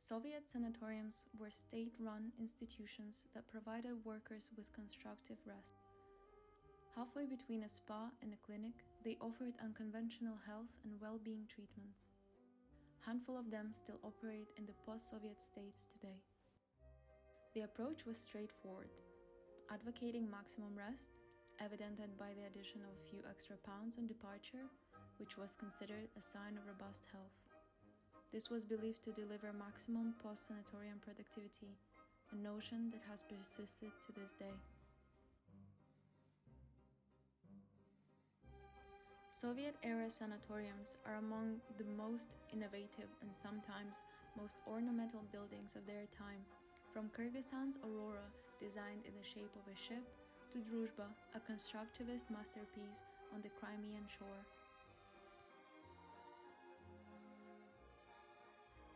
Soviet sanatoriums were state-run institutions that provided workers with constructive rest. Halfway between a spa and a clinic, they offered unconventional health and well-being treatments. A handful of them still operate in the post-Soviet states today. The approach was straightforward, advocating maximum rest, evidenced by the addition of a few extra pounds on departure, which was considered a sign of robust health. This was believed to deliver maximum post-sanatorium productivity, a notion that has persisted to this day. Soviet-era sanatoriums are among the most innovative and sometimes most ornamental buildings of their time, from Kyrgyzstan's Aurora, designed in the shape of a ship, to Druzhba, a constructivist masterpiece on the Crimean shore.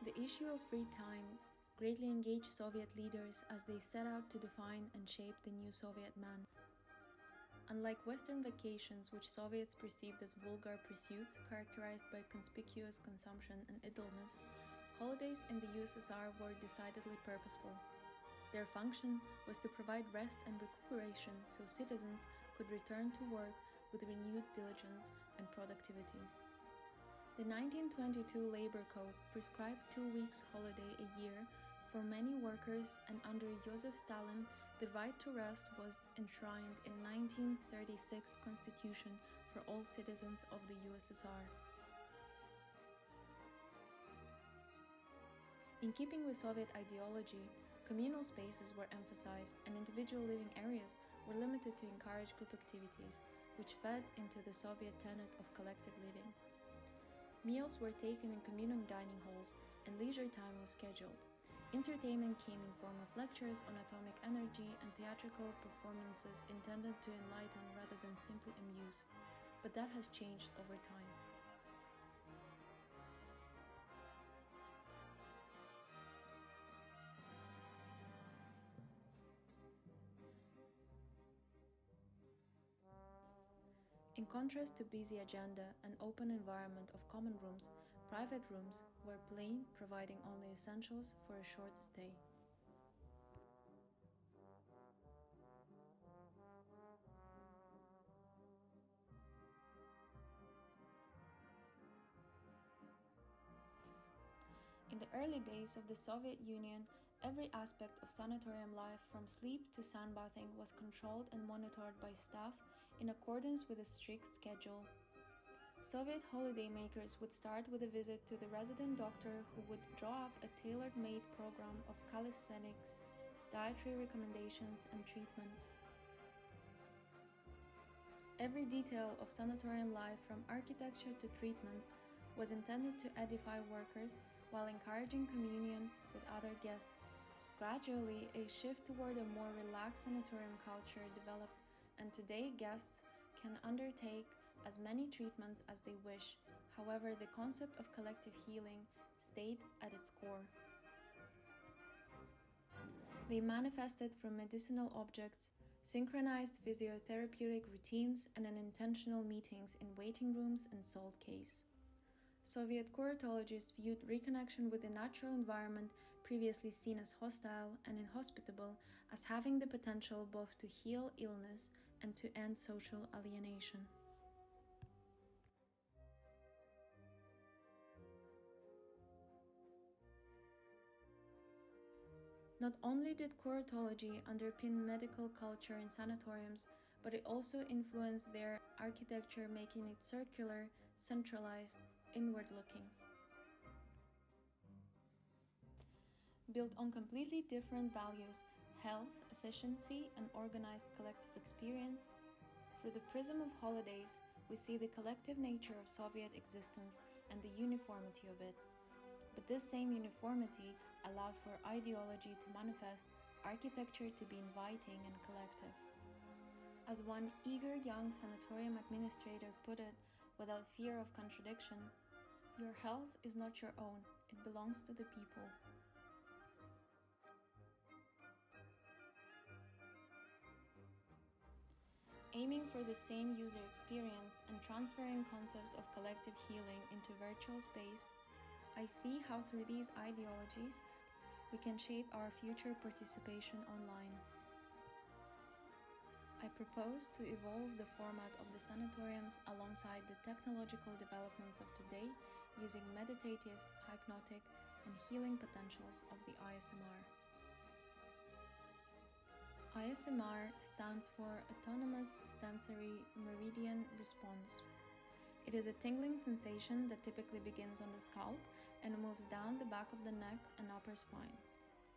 The issue of free time greatly engaged Soviet leaders as they set out to define and shape the new Soviet man. Unlike Western vacations, which Soviets perceived as vulgar pursuits characterized by conspicuous consumption and idleness, holidays in the USSR were decidedly purposeful. Their function was to provide rest and recuperation so citizens could return to work with renewed diligence and productivity. The 1922 Labor Code prescribed 2 weeks holiday a year for many workers, and under Joseph Stalin, the right to rest was enshrined in 1936 Constitution for all citizens of the USSR. In keeping with Soviet ideology, communal spaces were emphasized and individual living areas were limited to encourage group activities, which fed into the Soviet tenet of collective living. Meals were taken in communal dining halls and leisure time was scheduled. Entertainment came in form of lectures on atomic energy and theatrical performances intended to enlighten rather than simply amuse, but that has changed over time. In contrast to busy agenda and open environment of common rooms, private rooms were plain, providing only essentials for a short stay. In the early days of the Soviet Union, every aspect of sanatorium life, from sleep to sunbathing, was controlled and monitored by staff in accordance with a strict schedule. Soviet holidaymakers would start with a visit to the resident doctor, who would draw up a tailor-made program of calisthenics, dietary recommendations, and treatments. Every detail of sanatorium life, from architecture to treatments, was intended to edify workers while encouraging communion with other guests. Gradually, a shift toward a more relaxed sanatorium culture developed, and today guests can undertake as many treatments as they wish. However, the concept of collective healing stayed at its core. They manifested through medicinal objects, synchronized physiotherapeutic routines, and unintentional meetings in waiting rooms and salt caves. Soviet curatologists viewed reconnection with the natural environment, previously seen as hostile and inhospitable, as having the potential both to heal illness and to end social alienation. Not only did curatology underpin medical culture in sanatoriums, but it also influenced their architecture, making it circular, centralized, inward-looking. Built on completely different values, health, efficiency, and organized collective experience, through the prism of holidays, we see the collective nature of Soviet existence and the uniformity of it. But this same uniformity allowed for ideology to manifest, architecture to be inviting and collective. As one eager young sanatorium administrator put it, without fear of contradiction, "Your health is not your own, it belongs to the people." Aiming for the same user experience and transferring concepts of collective healing into virtual space, I see how through these ideologies, we can shape our future participation online. I propose to evolve the format of the sanatoriums alongside the technological developments of today using meditative, hypnotic, and healing potentials of the ASMR. ASMR stands for Autonomous Sensory Meridian Response. It is a tingling sensation that typically begins on the scalp and moves down the back of the neck and upper spine.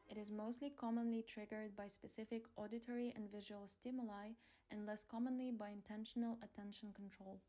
It is mostly commonly triggered by specific auditory and visual stimuli and less commonly by intentional attention control.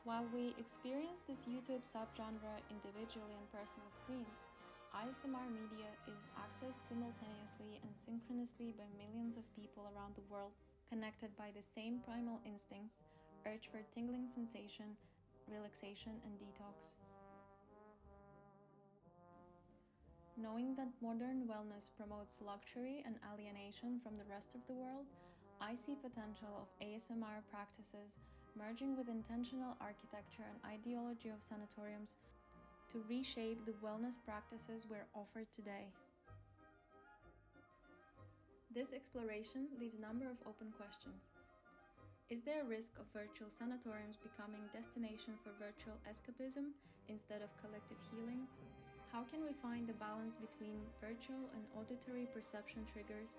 While we experience this YouTube subgenre individually on personal screens, ASMR media is accessed simultaneously and synchronously by millions of people around the world, connected by the same primal instincts, urge for tingling sensation, relaxation, and detox. Knowing that modern wellness promotes luxury and alienation from the rest of the world, I see potential of ASMR practices merging with intentional architecture and ideology of sanatoriums to reshape the wellness practices we're offered today. This exploration leaves a number of open questions. Is there a risk of virtual sanatoriums becoming a destination for virtual escapism instead of collective healing? How can we find the balance between virtual and auditory perception triggers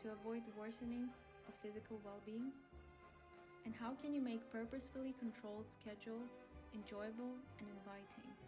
to avoid worsening of physical well-being? And how can you make purposefully controlled schedule enjoyable and inviting?